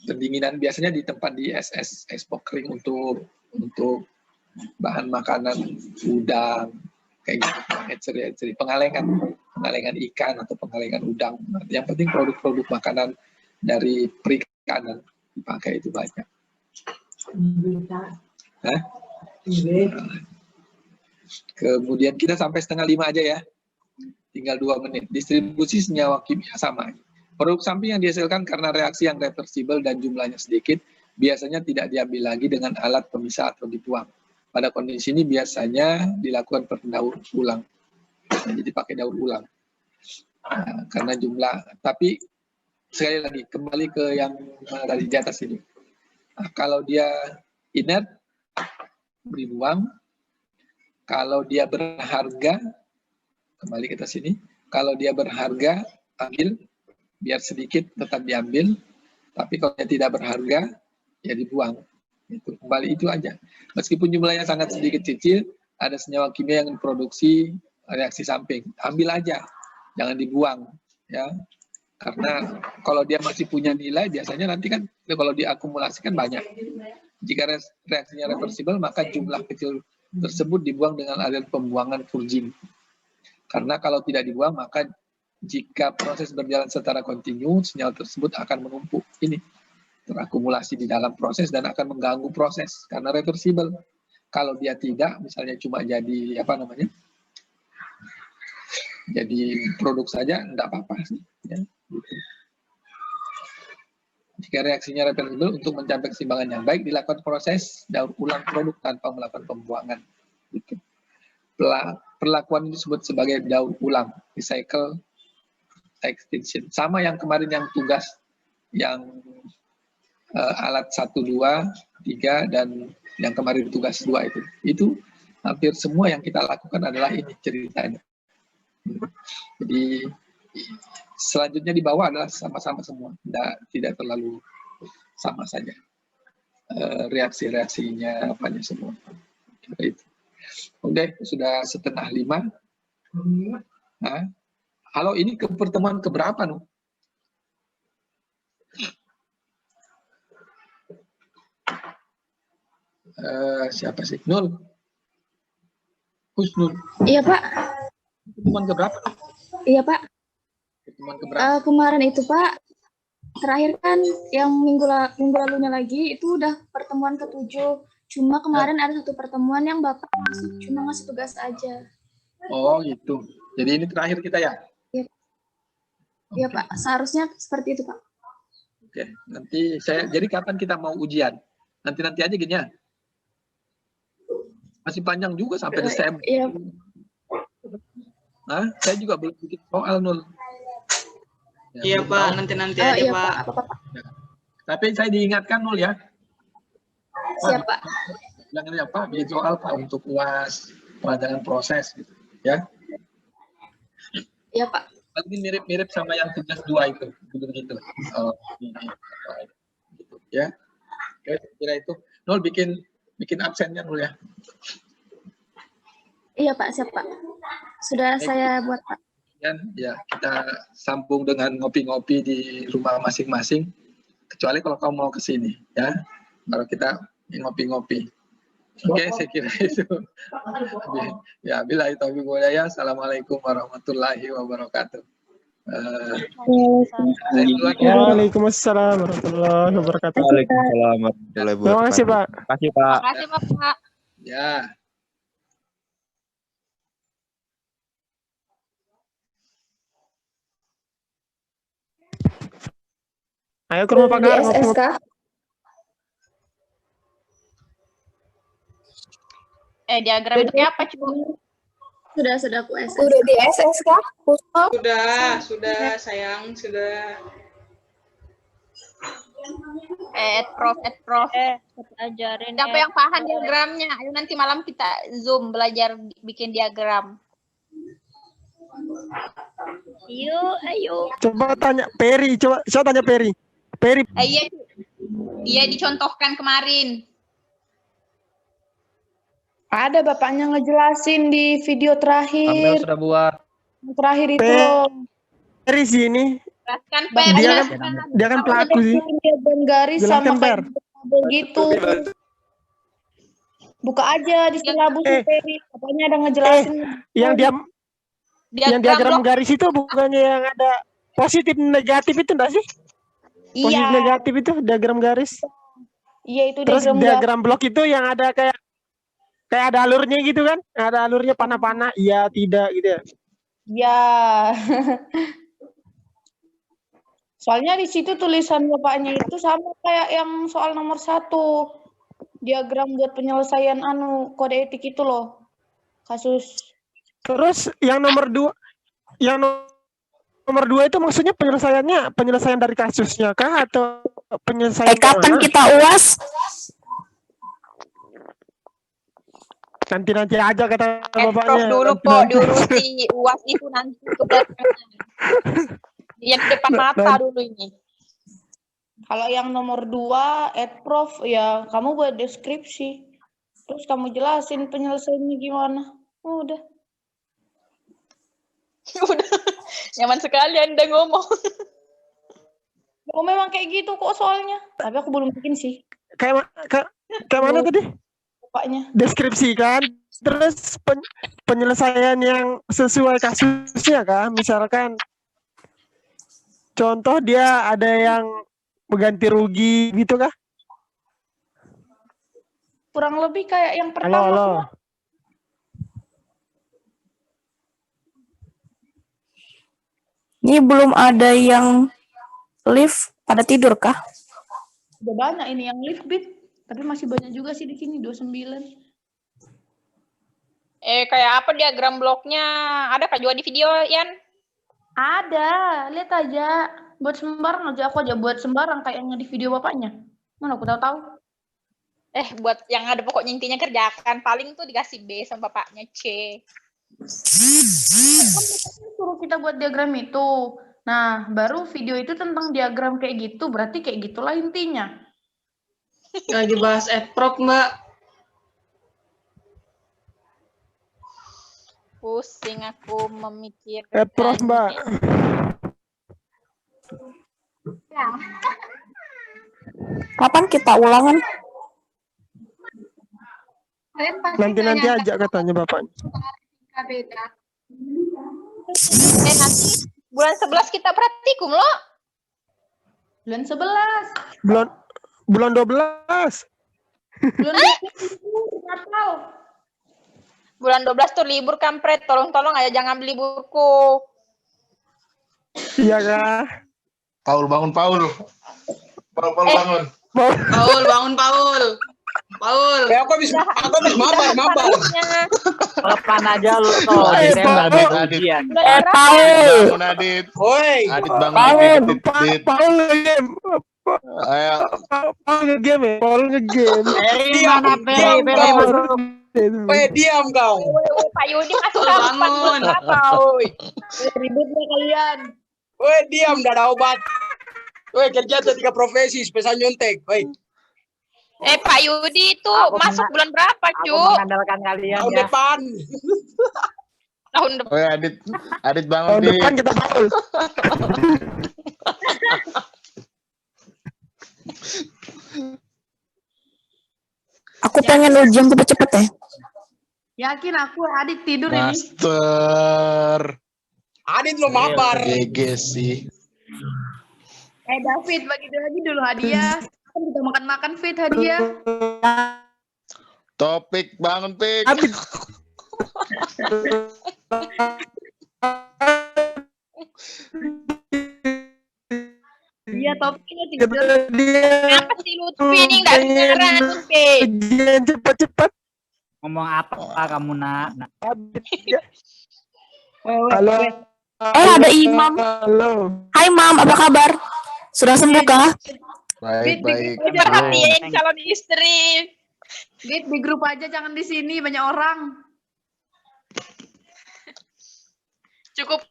pendinginan, biasanya di tempat di es kering untuk bahan makanan udang kayak gitu, hatchery, pengalengan ikan atau pengalengan udang. Yang penting produk-produk makanan dari perikanan dipakai itu banyak. Nah, kemudian kita sampai 4:30 aja ya. Tinggal 2 menit. Distribusi senyawa kimia sama. Produk samping yang dihasilkan karena reaksi yang reversibel dan jumlahnya sedikit, biasanya tidak diambil lagi dengan alat pemisah atau dibuang. Pada kondisi ini biasanya dilakukan pendaur ulang. Nah, jadi pakai daur ulang. Nah, karena tapi sekali lagi, kembali ke yang tadi di atas ini. Nah, kalau dia inert, dibuang. Kalau dia berharga, kembali kita sini. Kalau dia berharga, ambil. Biar sedikit tetap diambil, tapi kalau dia tidak berharga, ya dibuang. Itu, kembali itu aja. Meskipun jumlahnya sangat sedikit kecil, ada senyawa kimia yang produksi reaksi samping. Ambil aja, jangan dibuang. Ya, karena kalau dia masih punya nilai, biasanya nanti kan kalau diakumulasikan banyak. Jika reaksinya reversibel, maka jumlah kecil tersebut dibuang dengan aliran pembuangan forging. Karena kalau tidak dibuang, maka jika proses berjalan secara kontinu, senyawa tersebut akan menumpuk. Ini terakumulasi di dalam proses dan akan mengganggu proses karena reversibel. Kalau dia tidak, misalnya cuma jadi jadi produk saja, enggak apa-apa sih. Ya, gitu. Jika reaksinya reversibel, untuk mencapai keseimbangan yang baik dilakukan proses daur ulang produk tanpa melakukan pembuangan. Gitu. Perlakuan ini disebut sebagai daur ulang, recycle extinction. Sama yang kemarin yang tugas yang alat 1, 2, 3 dan yang kemarin tugas 2 itu hampir semua yang kita lakukan adalah ini ceritanya. Jadi selanjutnya di bawah adalah sama-sama semua, tidak terlalu sama saja reaksi-reaksinya apanya semua. Itu. Oke, sudah 4:30. Nah, halo, ini ke pertemuan keberapa nih? Siapa sih? Nul. Husnul. Iya, Pak. Pertemuan keberapa? Iya, Pak. Pertemuan keberapa? Kemarin itu, Pak. Terakhir kan yang minggu lalunya lagi itu udah pertemuan ke-7. Cuma kemarin ada satu pertemuan yang Bapak masuk cuma ngasih tugas aja. Oh, gitu. Jadi ini terakhir kita ya? Iya, iya Pak. Seharusnya seperti itu, Pak. Oke, nanti jadi kapan kita mau ujian? Nanti aja gini ya? Masih panjang juga sampai Desember. Iya. Nah, saya juga belum bikin soal, Nul. Ya, iya Pak, nanti aja iya, Pak. Pak. Ya. Tapi saya diingatkan, Nul ya. Siap, Pak. Bilang ini apa? Bikin soal Pak untuk UAS, pelajaran proses gitu, ya. Iya, Pak. Ini mirip-mirip sama yang tugas 2 itu, begitu. Oh, ini. Gitu, ya. Oke, kira itu. Nul bikin absennya, Nul ya. Iya, Pak. Siap, Pak. Sudah saya buat, Pak. Dan ya kita sambung dengan ngopi-ngopi di rumah masing-masing. Kecuali kalau kamu mau ke sini, ya. Kalau kita ngopi-ngopi. Oke, saya kira itu. Ya, bila itu budaya. Assalamualaikum warahmatullahi wabarakatuh. Waalaikumsalam warahmatullahi wabarakatuh. Waalaikumsalam warahmatullahi wabarakatuh. Terima kasih, Pak. Terima kasih, Pak. Terima kasih, Bapak. Ya. Ayo ke rumah Pak Gar. SSK. Diagram itu kayak apa, Cu? Sudah Bu SSK. Udah di SSK? Sudah sayang, sudah. Prof. Ajarin. Siapa yang paham diagramnya? Ayo nanti malam kita Zoom belajar bikin diagram. Ayo. Coba tanya Peri, saya tanya Peri. Iya, dia dicontohkan kemarin. Ada bapaknya ngejelasin di video terakhir. Sudah buat. Terakhir itu loh. Peri sini. Jelaskan, Dia kan pelaku sih. Dia garis Jelaskan, sama Per. kayak gitu. Buka aja di silabus Peri. Bapaknya ada ngejelasin. Yang diagram garis itu bukannya yang ada positif negatif itu enggak sih? Positif negatif itu diagram garis. Iya, itu Terus diagram blok itu yang ada kayak ada alurnya gitu kan? Ada alurnya panah-panah, iya, tidak gitu ya. Ya. Soalnya di situ tulisan bapaknya itu sama kayak yang soal nomor 1. Diagram buat penyelesaian kode etik itu loh. Kasus. Terus yang nomor 2 itu maksudnya penyelesaian dari kasusnya kah atau penyelesaian Kapan kita UAS? Nanti aja kata bapaknya. Prof dulu kok diurusi UAS itu nanti yang di depan mata dulu ini. Kalau yang nomor 2, Prof, ya kamu buat deskripsi. Terus kamu jelasin penyelesaiannya gimana. Udah. Udah. Nyaman sekali Anda ngomong. Oh, memang kayak gitu kok soalnya. Tapi aku belum bikin sih. Kayak mana tadi? Bapaknya. Deskripsi kan. Terus penyelesaian yang sesuai kasusnya kan. Misalkan contoh dia ada yang mengganti rugi gitu kah? Kurang lebih kayak yang pertama. Halo. Ini belum ada yang lift pada tidur kah? Udah banyak ini yang live bit, tapi masih banyak juga sih di sini 29. Kayak apa diagram bloknya? Ada kah juga di video, Yan? Ada, lihat aja. Buat sembarang aja, aku aja buat sembarang kayaknya di video bapaknya. Mana aku tahu-tahu. Buat yang ada pokoknya intinya kerjakan. Paling tuh dikasih B sama bapaknya C. Suruh kita buat diagram itu. Nah, baru video itu tentang diagram kayak gitu, berarti kayak gitulah intinya. Lagi bahas adprop, Mbak. Pusing aku memikirkan. Prof, Mbak. Kapan kita ulangan? Nanti aja katanya bapaknya. Nanti bulan 11 kita praktikum loh. Bulan 11. Bulan 12. Bulan 12 Natal. Bulan 12 tuh libur kampret. Tolong aja jangan ambil liburku. Iya kah? Paul bangun Paul. Paul bangun. Paul, bangun Paul. Paul. Aku habis mabar. Lepan aja lu tuh. Adit. Paul. Bangun Adit. Woi. Adit bangun Adit. Paul nge-game. Ayo. Paul nge-game ya? Paul nge-game. Mana Peri masuk. Diam kau. Pak Yudi masuk Paul, kapan? bangun. Apa, oi? Ributnya kalian. Woi, diam, dah ada obat. Woi, kerja ada 3 profesi, spesial nyontek. Woi, Pak Yudi itu masuk bulan berapa, Aku Cu? mengandalkan kalian tahun ya. depan. Tahun depan. Woi Adit bangun Tahun Dit. depan kita Paul. Aku pengen ujian cepet-cepet ya. Yakin aku Adit tidur ini. Master. Adit lo mabar. GG sih. David bagi lagi dulu hadiah. Kan kita makan-makan Fit hadiah. Topik bangun Pik. Adit. Iya topiknya tidur. Apa sih Lutfi ini nggak dengeran, Lutfi? Ujian cepet-cepet. Ngomong apa kamu nak? Halo. Ada Imam. Halo. Hai Mam, apa kabar? Sudah sembuh kah? Baik. Perhatiin calon istri. Dit di grup aja jangan di sini banyak orang. Cukup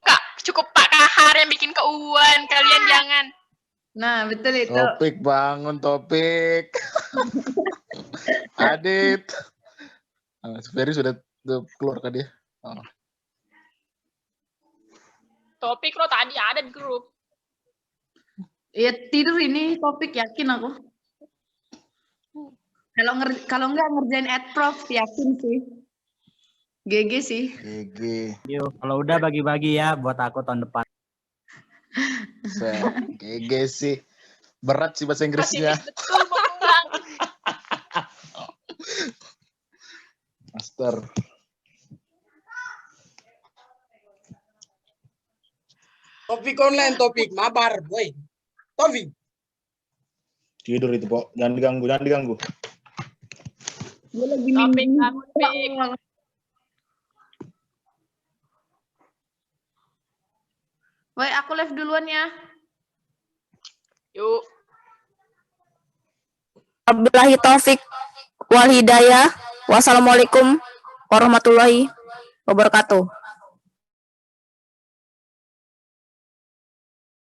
Pak Kahar yang bikin keuuan, kalian jangan. Nah, betul itu. Topik bangun Topik. Adit. Ferry sudah keluar kan dia? Oh. Topik lo tadi ada di grup. Ya tidur ini topik yakin aku. Kalau nggak ngerjain adprof yakin sih. GG sih. GG. Yuk, kalau udah bagi-bagi ya buat aku tahun depan. GG sih. Berat sih bahasa Inggrisnya. Betul mau pulang. Master. Topik online, topik mabar, woi. Topik. Tidur itu, Pok. Jangan diganggu. Gue lagi Topik minggu. bangun, Pik. Woi, aku live duluan ya. Yuk. Wabillahi taufik wal hidayah. Wassalamualaikum warahmatullahi wabarakatuh.